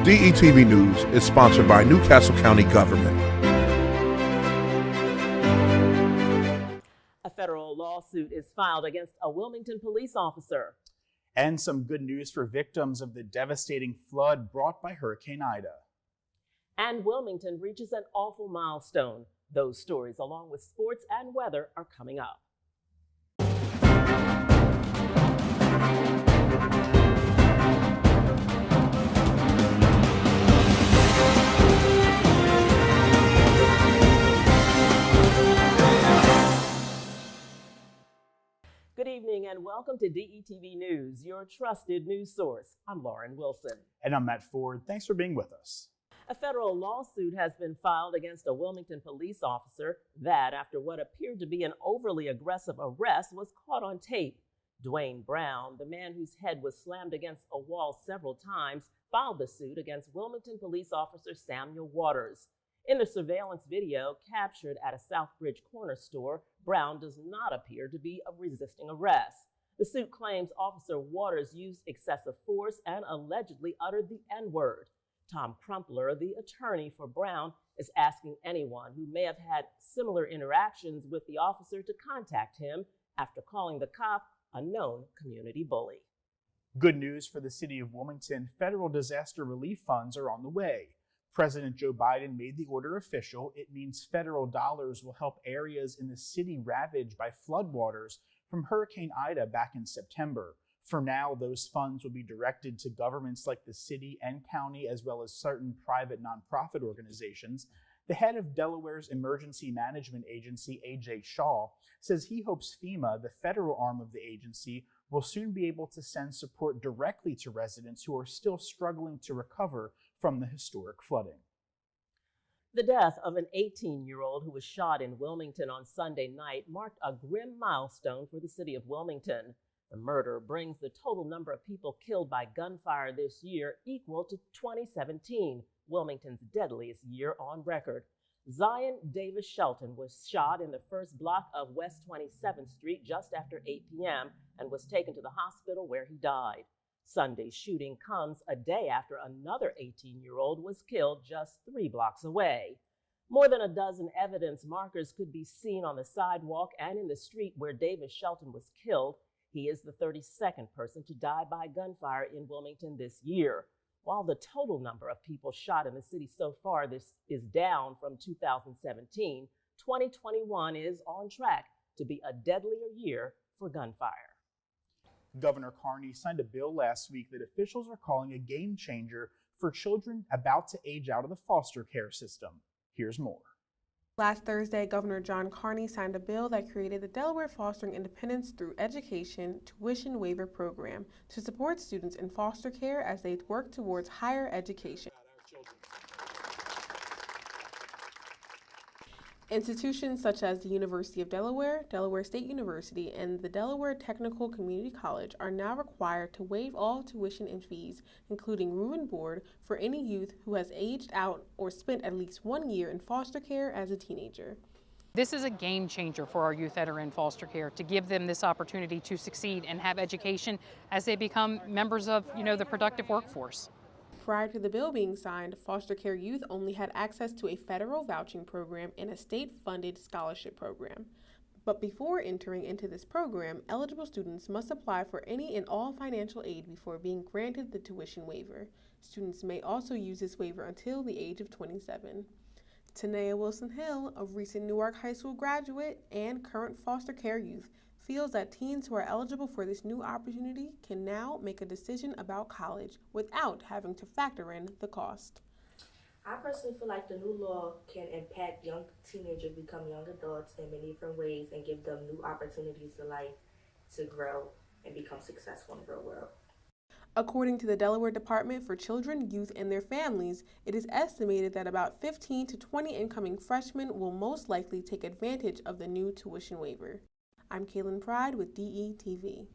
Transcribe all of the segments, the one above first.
DETV News is sponsored by Newcastle County Government. A federal lawsuit is filed against a Wilmington police officer. And some good news for victims of the devastating flood brought by Hurricane Ida. And Wilmington reaches an awful milestone. Those stories, along with sports and weather, are coming up. Good evening and welcome to DETV News, your trusted news source. I'm Lauren Wilson. And I'm Matt Ford. Thanks for being with us. A federal lawsuit has been filed against a Wilmington police officer that, after what appeared to be an overly aggressive arrest, was caught on tape. Dwayne Brown, the man whose head was slammed against a wall several times, filed the suit against Wilmington police officer Samuel Waters. In the surveillance video captured at a Southbridge corner store, Brown does not appear to be resisting arrest. The suit claims Officer Waters used excessive force and allegedly uttered the N-word. Tom Crumpler, the attorney for Brown, is asking anyone who may have had similar interactions with the officer to contact him after calling the cop a known community bully. Good news for the city of Wilmington. Federal disaster relief funds are on the way. President Joe Biden made the order official. It means federal dollars will help areas in the city ravaged by floodwaters from Hurricane Ida back in September. For now, those funds will be directed to governments like the city and county, as well as certain private nonprofit organizations. The head of Delaware's Emergency Management Agency, A.J. Shaw, says he hopes FEMA, the federal arm of the agency, will soon be able to send support directly to residents who are still struggling to recover from the historic flooding. The death of an 18-year-old who was shot in Wilmington on Sunday night marked a grim milestone for the city of Wilmington. The murder brings the total number of people killed by gunfire this year equal to 2017, Wilmington's deadliest year on record. Zion Davis Shelton was shot in the first block of West 27th Street just after 8 p.m. and was taken to the hospital where he died. Sunday's shooting comes a day after another 18-year-old was killed just 3 blocks away. More than a dozen evidence markers could be seen on the sidewalk and in the street where Davis Shelton was killed. He is the 32nd person to die by gunfire in Wilmington this year. While the total number of people shot in the city so far this is down from 2017, 2021 is on track to be a deadlier year for gunfire. Governor Carney signed a bill last week that officials are calling a game changer for children about to age out of the foster care system. Here's more. Last Thursday, Governor John Carney signed a bill that created the Delaware Fostering Independence Through Education Tuition Waiver Program to support students in foster care as they work towards higher education. Institutions such as the University of Delaware, Delaware State University, and the Delaware Technical Community College are now required to waive all tuition and fees, including room and board, for any youth who has aged out or spent at least 1 year in foster care as a teenager. This is a game changer for our youth that are in foster care, to give them this opportunity to succeed and have education as they become members of, the productive workforce. Prior to the bill being signed, foster care youth only had access to a federal vouching program and a state-funded scholarship program. But before entering into this program, eligible students must apply for any and all financial aid before being granted the tuition waiver. Students may also use this waiver until the age of 27. Tanea Wilson-Hill, a recent Newark High School graduate and current foster care youth, feels that teens who are eligible for this new opportunity can now make a decision about college without having to factor in the cost. I personally feel like the new law can impact young teenagers become young adults in many different ways and give them new opportunities in life to grow and become successful in the real world. According to the Delaware Department for Children, Youth, and Their Families, it is estimated that about 15 to 20 incoming freshmen will most likely take advantage of the new tuition waiver. I'm Kaylin Pride with DETV.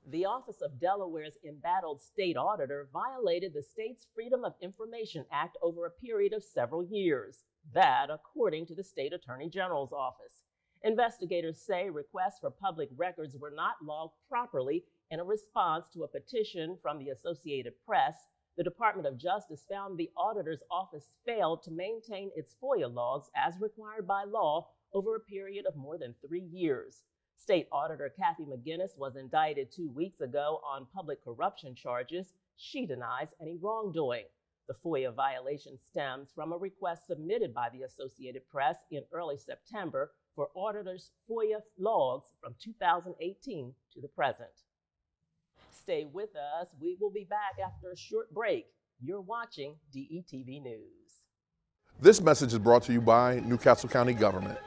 The Office of Delaware's embattled state auditor violated the state's Freedom of Information Act over a period of several years. That, according to the state attorney general's office. Investigators say requests for public records were not logged properly in a response to a petition from the Associated Press the Department of Justice found the auditor's office failed to maintain its FOIA logs as required by law over a period of more than 3 years. State Auditor Kathy McGinnis was indicted 2 weeks ago on public corruption charges. She denies any wrongdoing. The FOIA violation stems from a request submitted by the Associated Press in early September for auditors' FOIA logs from 2018 to the present. Stay with us. We will be back after a short break. You're watching DETV News. This message is brought to you by Newcastle County Government.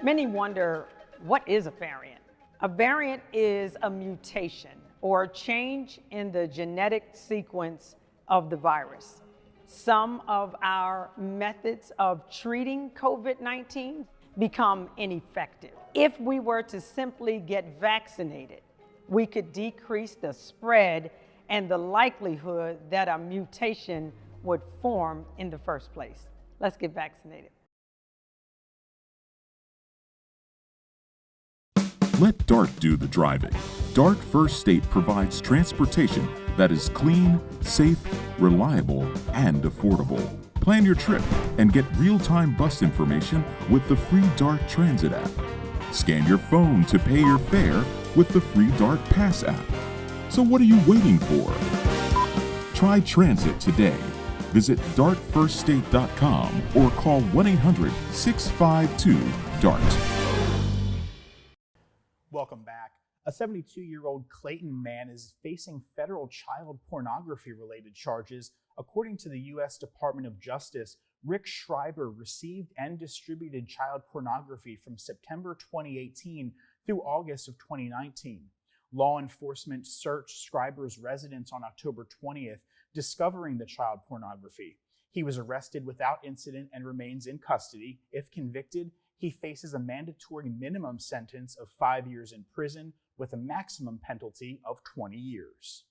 Many wonder, what is a variant? A variant is a mutation or a change in the genetic sequence of the virus. Some of our methods of treating COVID-19 become ineffective. If we were to simply get vaccinated, we could decrease the spread and the likelihood that a mutation would form in the first place. Let's get vaccinated. Let DART do the driving. DART First State provides transportation that is clean, safe, reliable, and affordable. Plan your trip and get real-time bus information with the free DART Transit app. Scan your phone to pay your fare with the free DART Pass app. So what are you waiting for? Try transit today. Visit dartfirststate.com or call 1-800-652-DART. Welcome back. A 72-year-old Clayton man is facing federal child pornography-related charges. According to the U.S. Department of Justice, Rick Schreiber received and distributed child pornography from September 2018 through August of 2019. Law enforcement searched Schreiber's residence on October 20th, discovering the child pornography. He was arrested without incident and remains in custody. If convicted, he faces a mandatory minimum sentence of 5 years in prison with a maximum penalty of 20 years.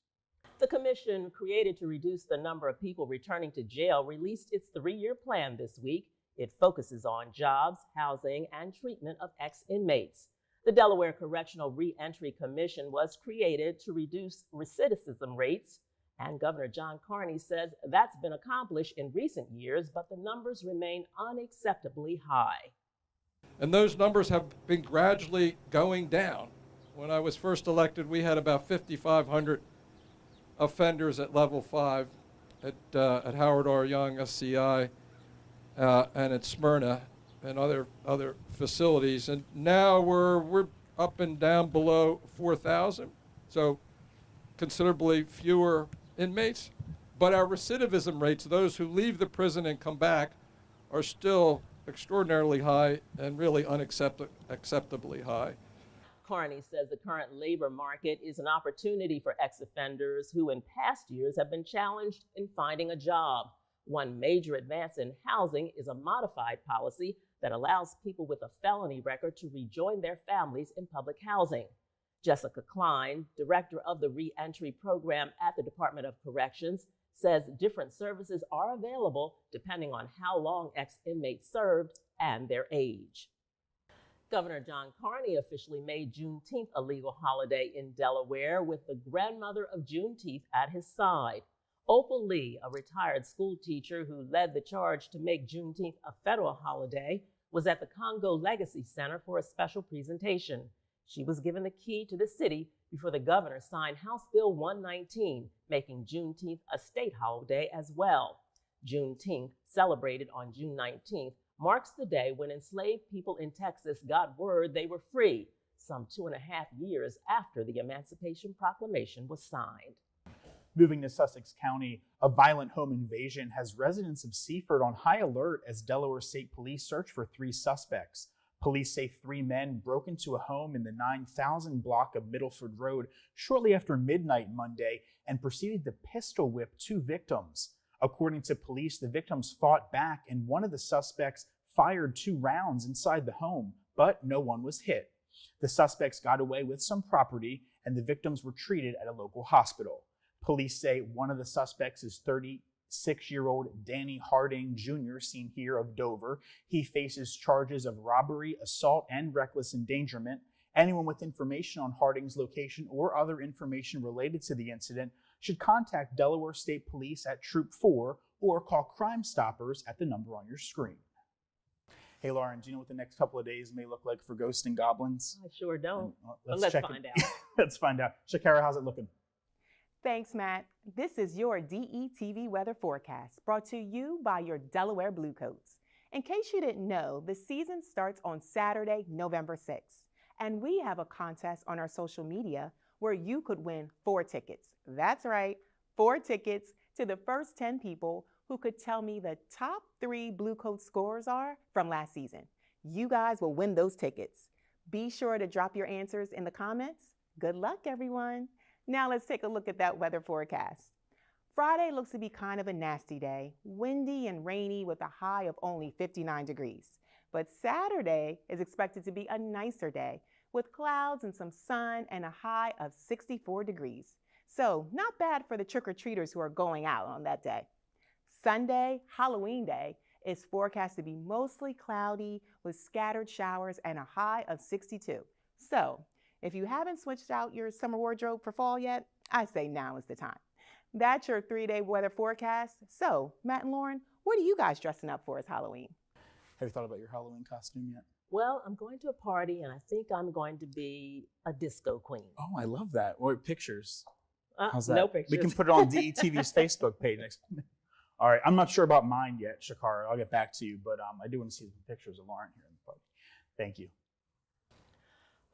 The commission, created to reduce the number of people returning to jail, released its 3-year plan this week. It focuses on jobs, housing, and treatment of ex-inmates. The Delaware Correctional Reentry Commission was created to reduce recidivism rates, and Governor John Carney says that's been accomplished in recent years, but the numbers remain unacceptably high. And those numbers have been gradually going down. When I was first elected, we had about 5,500 offenders at level 5 at Howard R. Young, SCI, and at Smyrna and other facilities. And now we're up and down below 4,000, so considerably fewer inmates. But our recidivism rates, those who leave the prison and come back, are still extraordinarily high and really unacceptably high. Carney says the current labor market is an opportunity for ex-offenders who in past years have been challenged in finding a job. One major advance in housing is a modified policy that allows people with a felony record to rejoin their families in public housing. Jessica Klein, director of the reentry program at the Department of Corrections, says different services are available depending on how long ex-inmates served and their age. Governor John Carney officially made Juneteenth a legal holiday in Delaware with the grandmother of Juneteenth at his side. Opal Lee, a retired school teacher who led the charge to make Juneteenth a federal holiday, was at the Congo Legacy Center for a special presentation. She was given the key to the city before the governor signed House Bill 119, making Juneteenth a state holiday as well. Juneteenth, celebrated on June 19th, marks the day when enslaved people in Texas got word they were free, some 2.5 years after the Emancipation Proclamation was signed. Moving to Sussex County, a violent home invasion has residents of Seaford on high alert as Delaware State Police search for 3 suspects. Police say 3 men broke into a home in the 9000 block of Middleford Road shortly after midnight Monday and proceeded to pistol whip 2 victims. According to police, the victims fought back and one of the suspects fired 2 rounds inside the home, but no one was hit. The suspects got away with some property and the victims were treated at a local hospital. Police say one of the suspects is 36-year-old Danny Harding Jr., seen here, of Dover. He faces charges of robbery, assault, and reckless endangerment. Anyone with information on Harding's location or other information related to the incident should contact Delaware State Police at Troop 4 or call Crime Stoppers at the number on your screen. Hey, Lauren, do you know what the next couple of days may look like for ghosts and goblins? I sure don't. Let's find out. Let's find out. Shakira, how's it looking? Thanks, Matt. This is your DETV weather forecast brought to you by your Delaware Bluecoats. In case you didn't know, the season starts on Saturday, November 6th. And we have a contest on our social media where you could win 4 tickets. That's right, 4 tickets to the first 10 people who could tell me the top 3 Bluecoat scores are from last season. You guys will win those tickets. Be sure to drop your answers in the comments. Good luck, everyone. Now let's take a look at that weather forecast. Friday looks to be kind of a nasty day, windy and rainy with a high of only 59 degrees. But Saturday is expected to be a nicer day with clouds and some sun and a high of 64 degrees. So not bad for the trick-or-treaters who are going out on that day. Sunday, Halloween Day, is forecast to be mostly cloudy with scattered showers and a high of 62. So if you haven't switched out your summer wardrobe for fall yet, I say now is the time. That's your 3-day weather forecast. So Matt and Lauren, what are you guys dressing up for as Halloween? Have you thought about your Halloween costume yet? Well, I'm going to a party, and I think I'm going to be a disco queen. Oh, I love that. Or pictures. How's that? No pictures. We can put it on DETV's Facebook page next. All right, I'm not sure about mine yet, Shakara. I'll get back to you, but I do want to see some pictures of Lauren here in the party. Thank you.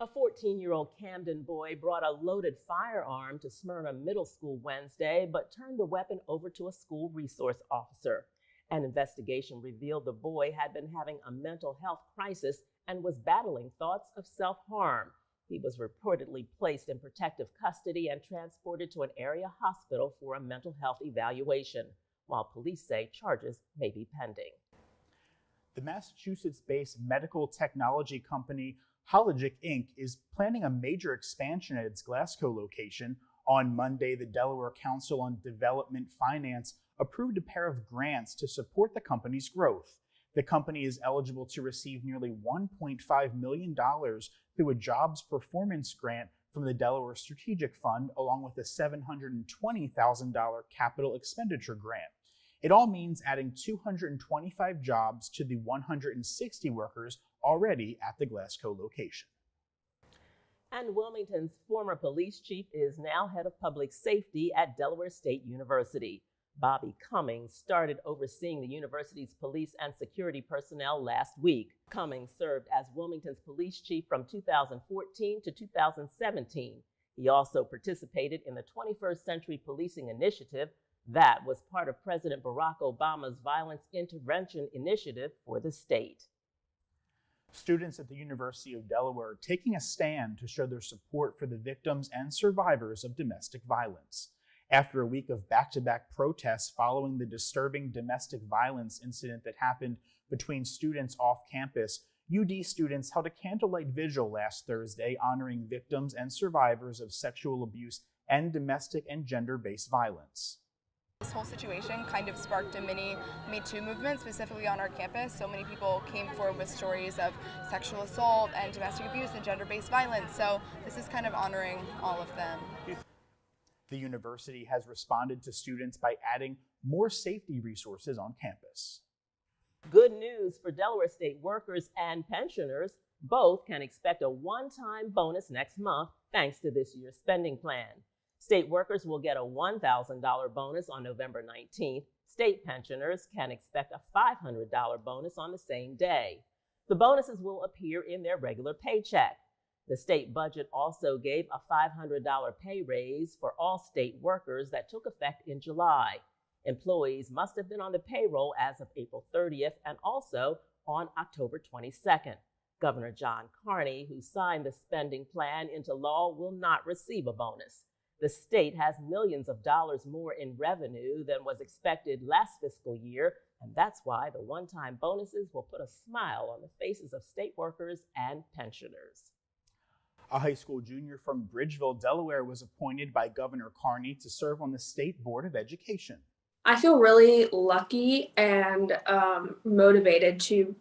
A 14-year-old Camden boy brought a loaded firearm to Smyrna Middle School Wednesday, but turned the weapon over to a school resource officer. An investigation revealed the boy had been having a mental health crisis and was battling thoughts of self-harm. He was reportedly placed in protective custody and transported to an area hospital for a mental health evaluation, while police say charges may be pending. The Massachusetts-based medical technology company Hologic Inc. is planning a major expansion at its Glasgow location. On Monday, the Delaware Council on Development Finance approved a pair of grants to support the company's growth. The company is eligible to receive nearly $1.5 million through a jobs performance grant from the Delaware Strategic Fund, along with a $720,000 capital expenditure grant. It all means adding 225 jobs to the 160 workers already at the Glasgow location. And Wilmington's former police chief is now head of public safety at Delaware State University. Bobby Cummings started overseeing the university's police and security personnel last week. Cummings served as Wilmington's police chief from 2014 to 2017. He also participated in the 21st Century Policing Initiative that was part of President Barack Obama's Violence Intervention Initiative for the state. Students at the University of Delaware are taking a stand to show their support for the victims and survivors of domestic violence. After a week of back-to-back protests following the disturbing domestic violence incident that happened between students off campus, UD students held a candlelight vigil last Thursday honoring victims and survivors of sexual abuse and domestic and gender-based violence. This whole situation kind of sparked a mini Me Too movement, specifically on our campus. So many people came forward with stories of sexual assault and domestic abuse and gender-based violence. So this is kind of honoring all of them. The university has responded to students by adding more safety resources on campus. Good news for Delaware State workers and pensioners. Both can expect a one-time bonus next month thanks to this year's spending plan. State workers will get a $1,000 bonus on November 19th. State pensioners can expect a $500 bonus on the same day. The bonuses will appear in their regular paycheck. The state budget also gave a $500 pay raise for all state workers that took effect in July. Employees must have been on the payroll as of April 30th and also on October 22nd. Governor John Carney, who signed the spending plan into law, will not receive a bonus. The state has millions of dollars more in revenue than was expected last fiscal year, and that's why the one-time bonuses will put a smile on the faces of state workers and pensioners. A high school junior from Bridgeville, Delaware was appointed by Governor Carney to serve on the State Board of Education. I feel really lucky and motivated to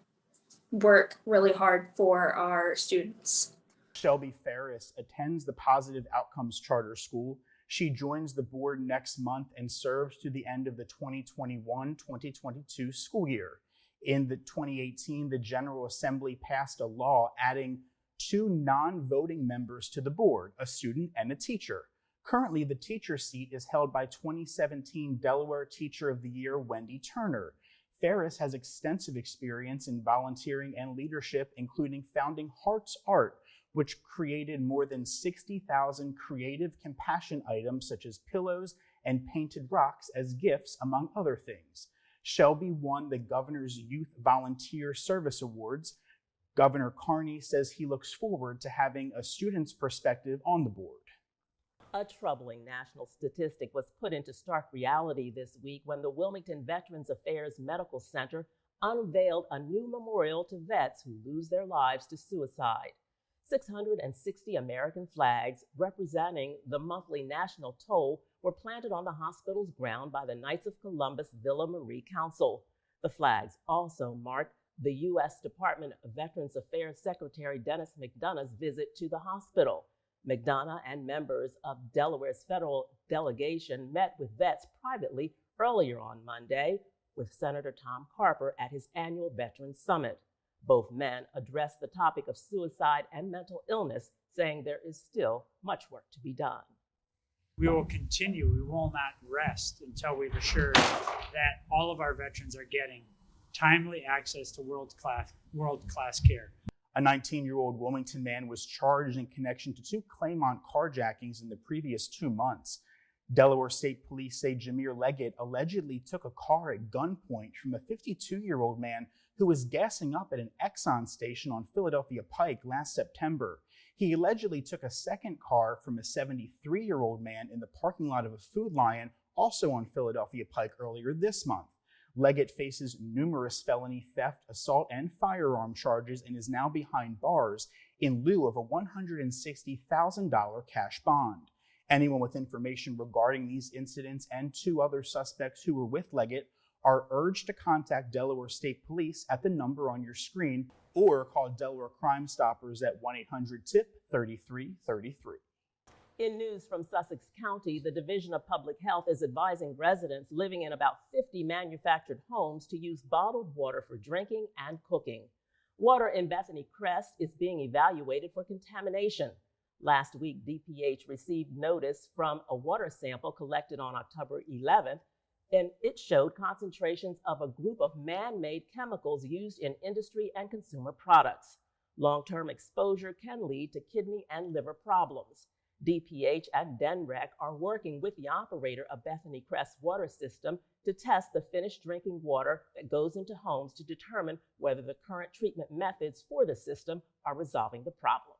work really hard for our students. Shelby Ferris attends the Positive Outcomes Charter School. She joins the board next month and serves to the end of the 2021-2022 school year. In the 2018, the General Assembly passed a law adding 2 non-voting members to the board, a student and a teacher. Currently, the teacher seat is held by 2017 Delaware Teacher of the Year, Wendy Turner. Ferris has extensive experience in volunteering and leadership, including founding Hearts Art, which created more than 60,000 creative compassion items such as pillows and painted rocks as gifts, among other things. Shelby won the Governor's Youth Volunteer Service Awards. Governor Carney says he looks forward to having a student's perspective on the board. A troubling national statistic was put into stark reality this week when the Wilmington Veterans Affairs Medical Center unveiled a new memorial to vets who lose their lives to suicide. 660 American flags representing the monthly national toll were planted on the hospital's ground by the Knights of Columbus Villa Marie Council. The flags also marked the U.S. Department of Veterans Affairs Secretary Dennis McDonough's visit to the hospital. McDonough and members of Delaware's federal delegation met with vets privately earlier on Monday with Senator Tom Carper at his annual Veterans Summit. Both men addressed the topic of suicide and mental illness, saying there is still much work to be done. We will continue. We will not rest until we've assured that all of our veterans are getting timely access to world-class care. A 19-year-old Wilmington man was charged in connection to 2 Claymont carjackings in the previous 2 months. Delaware State Police say Jameer Leggett allegedly took a car at gunpoint from a 52-year-old man who was gassing up at an Exxon station on Philadelphia Pike last September. He allegedly took a second car from a 73-year-old man in the parking lot of a Food Lion, also on Philadelphia Pike, earlier this month. Leggett faces numerous felony theft, assault, and firearm charges and is now behind bars in lieu of a $160,000 cash bond. Anyone with information regarding these incidents and 2 other suspects who were with Leggett are urged to contact Delaware State Police at the number on your screen or call Delaware Crime Stoppers at 1-800-TIP-3333. In news from Sussex County, the Division of Public Health is advising residents living in about 50 manufactured homes to use bottled water for drinking and cooking. Water in Bethany Crest is being evaluated for contamination. Last week, DPH received notice from a water sample collected on October 11th, and it showed concentrations of a group of man-made chemicals used in industry and consumer products. Long-term exposure can lead to kidney and liver problems. DPH and DENREC are working with the operator of Bethany Crest Water System to test the finished drinking water that goes into homes to determine whether the current treatment methods for the system are resolving the problem.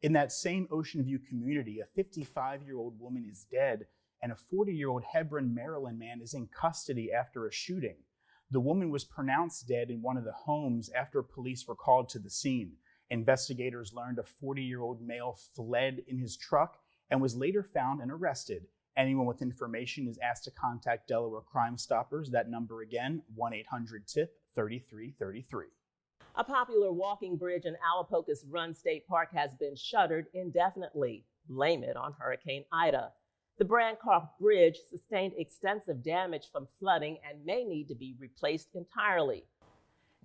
In that same Ocean View community, a 55-year-old woman is dead and a 40-year-old Hebron, Maryland man is in custody after a shooting. The woman was pronounced dead in one of the homes after police were called to the scene. Investigators learned a 40-year-old male fled in his truck and was later found and arrested. Anyone with information is asked to contact Delaware Crime Stoppers. That number again, 1-800-TIP-3333. A popular walking bridge in Alapocas Run State Park has been shuttered indefinitely. Blame it on Hurricane Ida. The Brancroft Bridge sustained extensive damage from flooding and may need to be replaced entirely.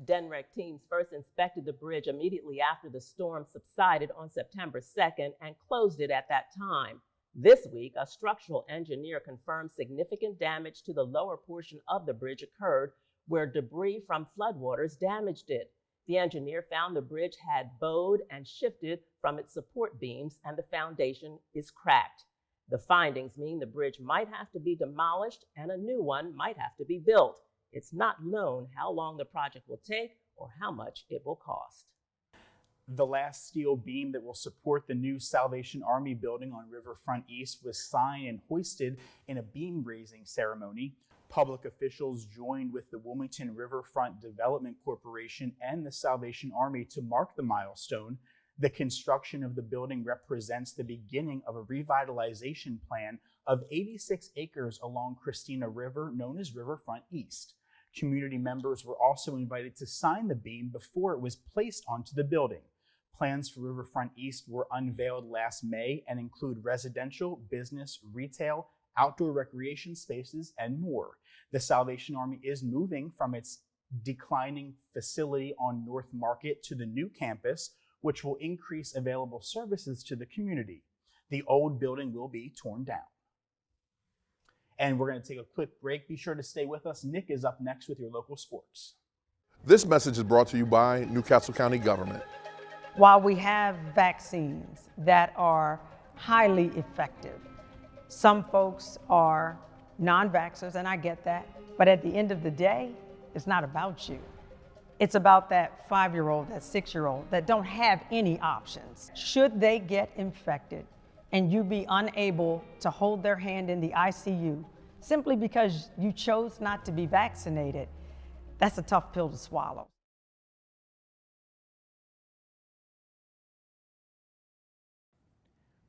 DENREC teams first inspected the bridge immediately after the storm subsided on September 2nd and closed it at that time. This week, a structural engineer confirmed significant damage to the lower portion of the bridge occurred, where debris from floodwaters damaged it. The engineer found the bridge had bowed and shifted from its support beams, and the foundation is cracked. The findings mean the bridge might have to be demolished and a new one might have to be built. It's not known how long the project will take or how much it will cost. The last steel beam that will support the new Salvation Army building on Riverfront East was signed and hoisted in a beam raising ceremony. Public officials joined with the Wilmington Riverfront Development Corporation and the Salvation Army to mark the milestone. The construction of the building represents the beginning of a revitalization plan of 86 acres along Christina River, known as Riverfront East. Community members were also invited to sign the beam before it was placed onto the building. Plans for Riverfront East were unveiled last May and include residential, business, retail, outdoor recreation spaces, and more. The Salvation Army is moving from its declining facility on North Market to the new campus, which will increase available services to the community. The old building will be torn down. And we're going to take a quick break. Be sure to stay with us. Nick is up next with your local sports. This message is brought to you by Newcastle County Government. While we have vaccines that are highly effective, some folks are non-vaxxers, and I get that. But at the end of the day, it's not about you. It's about that 5-year-old, that 6-year-old that don't have any options. Should they get infected and you be unable to hold their hand in the ICU simply because you chose not to be vaccinated, that's a tough pill to swallow.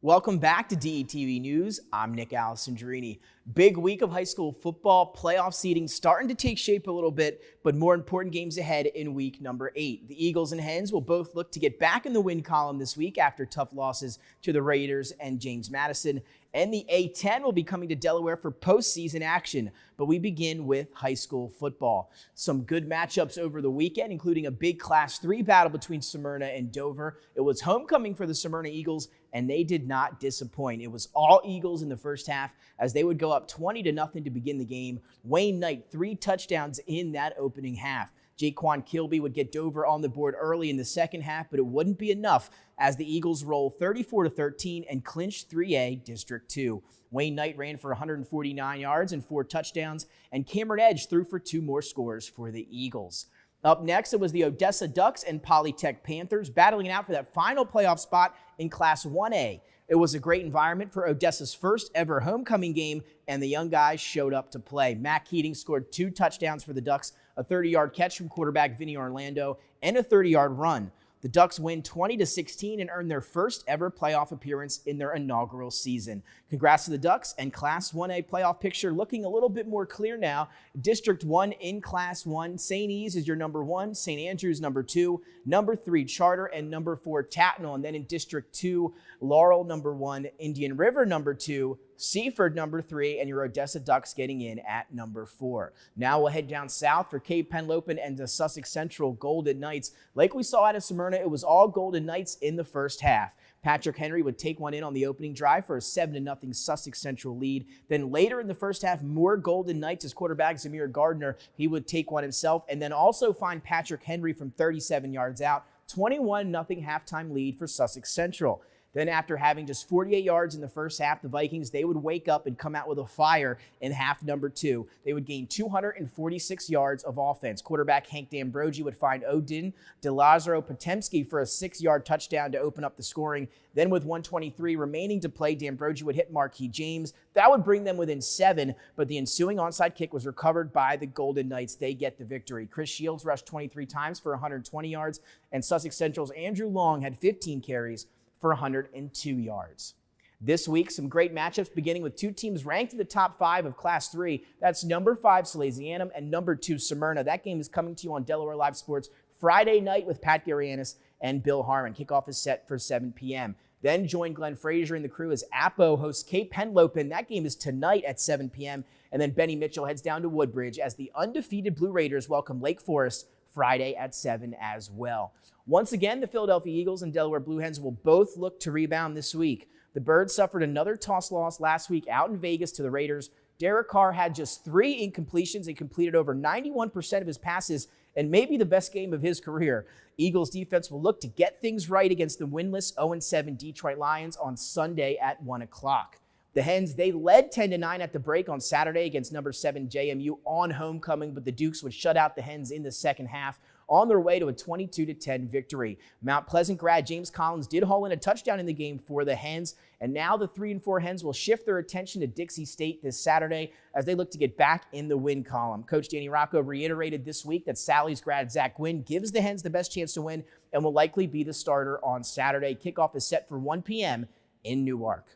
Welcome back to DETV News. I'm Nick Alessandrini. Big week of high school football, playoff seeding starting to take shape a little bit, but more important games ahead in week number 8. The Eagles and Hens will both look to get back in the win column this week after tough losses to the Raiders and James Madison. And the A-10 will be coming to Delaware for postseason action. But we begin with high school football. Some good matchups over the weekend, including a big Class 3 battle between Smyrna and Dover. It was homecoming for the Smyrna Eagles, and they did not disappoint. It was all Eagles in the first half as they would go up 20-0 to begin the game. Wayne Knight, 3 touchdowns in that opening half. Jaquan Kilby would get Dover on the board early in the second half, but it wouldn't be enough as the Eagles roll 34-13 and clinch 3A District 2. Wayne Knight ran for 149 yards and 4 touchdowns, and Cameron Edge threw for 2 more scores for the Eagles. Up next, it was the Odessa Ducks and Polytech Panthers battling it out for that final playoff spot in Class 1A. It was a great environment for Odessa's first ever homecoming game, and the young guys showed up to play. Matt Keating scored 2 touchdowns for the Ducks, a 30-yard catch from quarterback Vinny Orlando, and a 30-yard run. The Ducks win 20-16 and earn their first ever playoff appearance in their inaugural season. Congrats to the Ducks, and Class 1A playoff picture looking a little bit more clear now. District 1 in Class 1, St. E's is your number 1, St. Andrews number 2, number 3 Charter, and number 4 Tatnall. And then in District 2, Laurel number 1, Indian River number 2, Seaford number 3, and your Odessa Ducks getting in at number 4. Now we'll head down south for Cape Penlopen and the Sussex Central Golden Knights. Like we saw out of Smyrna, it was all Golden Knights in the first half. Patrick Henry would take one in on the opening drive for a 7-0 Sussex Central lead. Then later in the first half, more Golden Knights as quarterback Zamir Gardner. He would take one himself and then also find Patrick Henry from 37 yards out. 21-0 halftime lead for Sussex Central. Then after having just 48 yards in the first half, the Vikings, they would wake up and come out with a fire in half number 2. They would gain 246 yards of offense. Quarterback Hank D'Ambrogi would find Odin DeLazaro Potemski for a 6-yard touchdown to open up the scoring. Then with 1:23 remaining to play, D'Ambrogi would hit Marquis James. That would bring them within 7, but the ensuing onside kick was recovered by the Golden Knights. They get the victory. Chris Shields rushed 23 times for 120 yards, and Sussex Central's Andrew Long had 15 carries for 102 yards. This week, some great matchups beginning with 2 teams ranked in the top 5 of Class 3. That's number 5 Salesianum and number 2 Smyrna. That game is coming to you on Delaware Live Sports Friday night with Pat Garianis and Bill Harmon. Kickoff is set for 7 p.m. Then join Glenn Frazier and the crew as Apo hosts Cape Henlopen. That game is tonight at 7 p.m. And then Benny Mitchell heads down to Woodbridge as the undefeated Blue Raiders welcome Lake Forest Friday at 7 as well. Once again, the Philadelphia Eagles and Delaware Blue Hens will both look to rebound this week. The Birds suffered another toss loss last week out in Vegas to the Raiders. Derek Carr had just 3 incompletions and completed over 91% of his passes, and maybe the best game of his career. Eagles defense will look to get things right against the winless 0-7 Detroit Lions on Sunday at 1 o'clock. The Hens, they led 10-9 at the break on Saturday against number 7 JMU on homecoming, but the Dukes would shut out the Hens in the second half on their way to a 22-10 victory. Mount Pleasant grad James Collins did haul in a touchdown in the game for the Hens, and now the 3-4 Hens will shift their attention to Dixie State this Saturday as they look to get back in the win column. Coach Danny Rocco reiterated this week that Sally's grad Zach Gwynn gives the Hens the best chance to win and will likely be the starter on Saturday. Kickoff is set for 1 p.m. in Newark.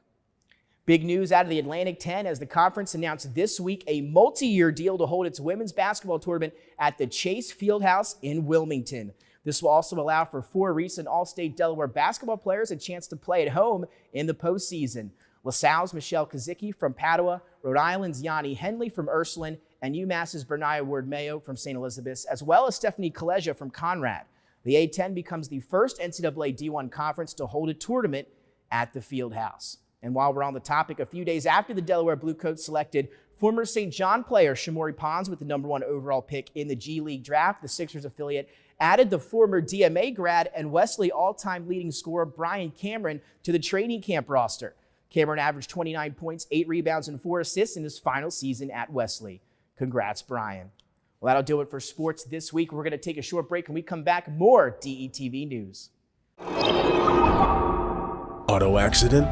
Big news out of the Atlantic 10 as the conference announced this week a multi-year deal to hold its women's basketball tournament at the Chase Fieldhouse in Wilmington. This will also allow for 4 recent All-State Delaware basketball players a chance to play at home in the postseason. LaSalle's Michelle Kazicki from Padua, Rhode Island's Yanni Henley from Ursuline, and UMass's Berniah Ward-Mayo from St. Elizabeth's, as well as Stephanie Kaleja from Conrad. The A-10 becomes the first NCAA D1 conference to hold a tournament at the Fieldhouse. And while we're on the topic, a few days after the Delaware Bluecoats selected former St. John player Shamori Pons with the #1 overall pick in the G League draft, the Sixers affiliate added the former DMA grad and Wesley all-time leading scorer Brian Cameron to the training camp roster. Cameron averaged 29 points, 8 rebounds, and 4 assists in his final season at Wesley. Congrats, Brian. Well, that'll do it for sports this week. We're going to take a short break. When we come back, more DETV news. Auto accident,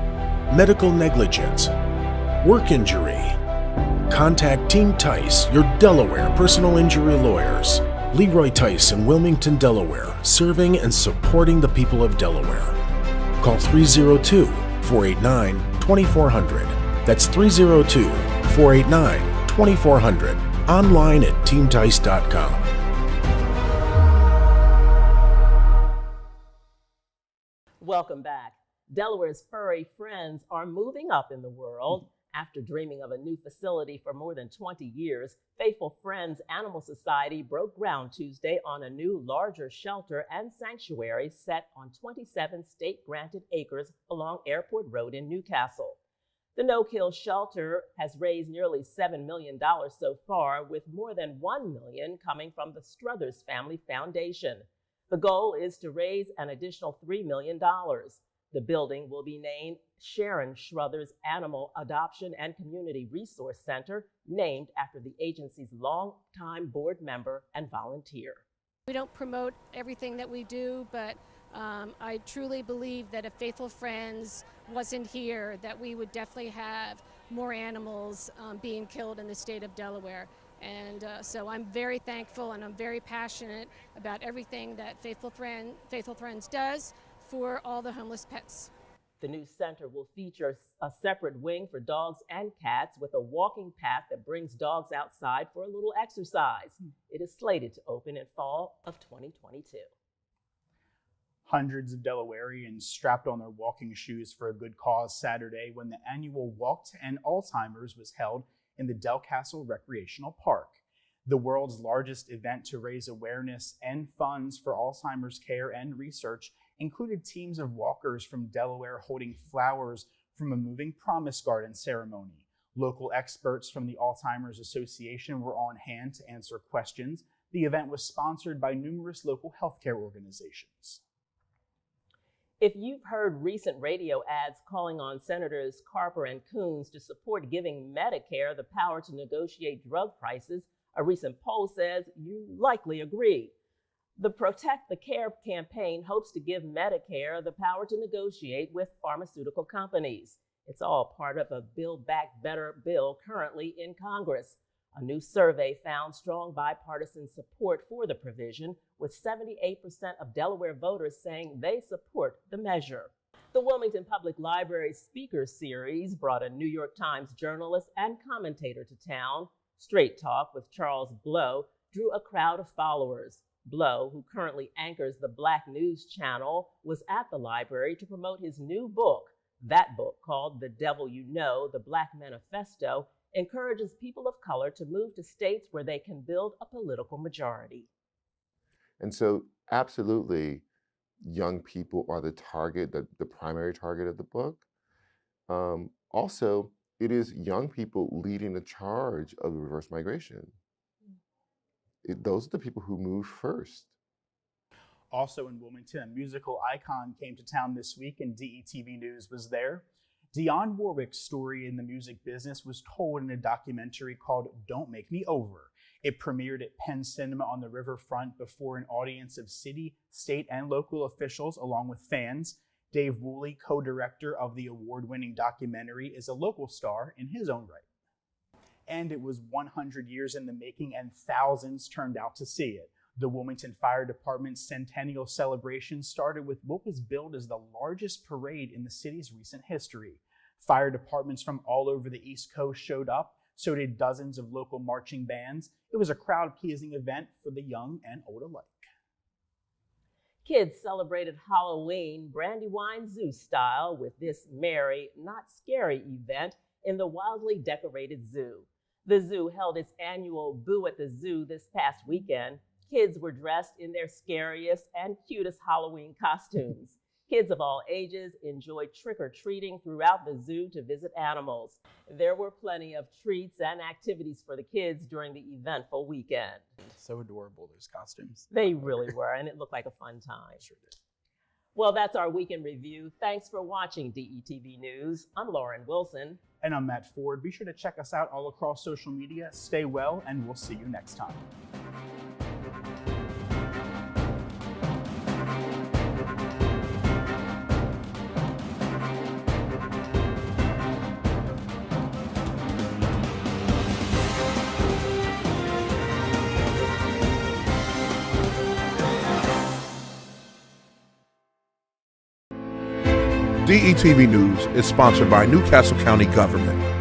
medical negligence, work injury. Contact Team Tice, your Delaware personal injury lawyers. Leroy Tice in Wilmington, Delaware, serving and supporting the people of Delaware. Call 302-489-2400. That's 302-489-2400. Online at teamtice.com. Welcome back. Delaware's furry friends are moving up in the world. After dreaming of a new facility for more than 20 years, Faithful Friends Animal Society broke ground Tuesday on a new, larger shelter and sanctuary set on 27 state-granted acres along Airport Road in Newcastle. The no-kill shelter has raised nearly $7 million so far, with more than $1 million coming from the Struthers Family Foundation. The goal is to raise an additional $3 million. The building will be named Sharon Struthers Animal Adoption and Community Resource Center, named after the agency's longtime board member and volunteer. We don't promote everything that we do, but I truly believe that if Faithful Friends wasn't here, that we would definitely have more animals being killed in the state of Delaware. And so I'm very thankful and I'm very passionate about everything that Faithful Friends does for all the homeless pets. The new center will feature a separate wing for dogs and cats with a walking path that brings dogs outside for a little exercise. It is slated to open in fall of 2022. Hundreds of Delawareans strapped on their walking shoes for a good cause Saturday when the annual Walk to End Alzheimer's was held in the Del Castle Recreational Park. The world's largest event to raise awareness and funds for Alzheimer's care and research included teams of walkers from Delaware holding flowers from a moving promise garden ceremony. Local experts from the Alzheimer's Association were on hand to answer questions. The event was sponsored by numerous local healthcare organizations. If you've heard recent radio ads calling on Senators Carper and Coons to support giving Medicare the power to negotiate drug prices, a recent poll says you likely agree. The Protect the Care campaign hopes to give Medicare the power to negotiate with pharmaceutical companies. It's all part of a Build Back Better bill currently in Congress. A new survey found strong bipartisan support for the provision, with 78% of Delaware voters saying they support the measure. The Wilmington Public Library Speaker Series brought a New York Times journalist and commentator to town. Straight Talk with Charles Blow drew a crowd of followers. Blow, who currently anchors the Black News Channel, was at the library to promote his new book. That book, called The Devil You Know, The Black Manifesto, encourages people of color to move to states where they can build a political majority. And so absolutely, young people are the target, the primary target of the book. Also, it is young people leading the charge of reverse migration. Those are the people who move first. Also in Wilmington, a musical icon came to town this week and DETV News was there. Dionne Warwick's story in the music business was told in a documentary called Don't Make Me Over. It premiered at Penn Cinema on the riverfront before an audience of city, state, and local officials, along with fans. Dave Woolley, co-director of the award-winning documentary, is a local star in his own right. And it was 100 years in the making, and thousands turned out to see it. The Wilmington Fire Department's centennial celebration started with what was billed as the largest parade in the city's recent history. Fire departments from all over the East Coast showed up, so did dozens of local marching bands. It was a crowd-pleasing event for the young and old alike. Kids celebrated Halloween Brandywine Zoo style with this merry, not scary event in the wildly decorated zoo. The zoo held its annual Boo at the Zoo this past weekend. Kids were dressed in their scariest and cutest Halloween costumes. Kids of all ages enjoyed trick-or-treating throughout the zoo to visit animals. There were plenty of treats and activities for the kids during the eventful weekend. So adorable, those costumes. They really were, and it looked like a fun time. Sure did. Well, that's our weekend review. Thanks for watching DETV News. I'm Lauren Wilson. And I'm Matt Ford. Be sure to check us out all across social media. Stay well, and we'll see you next time. DETV News is sponsored by Newcastle County Government.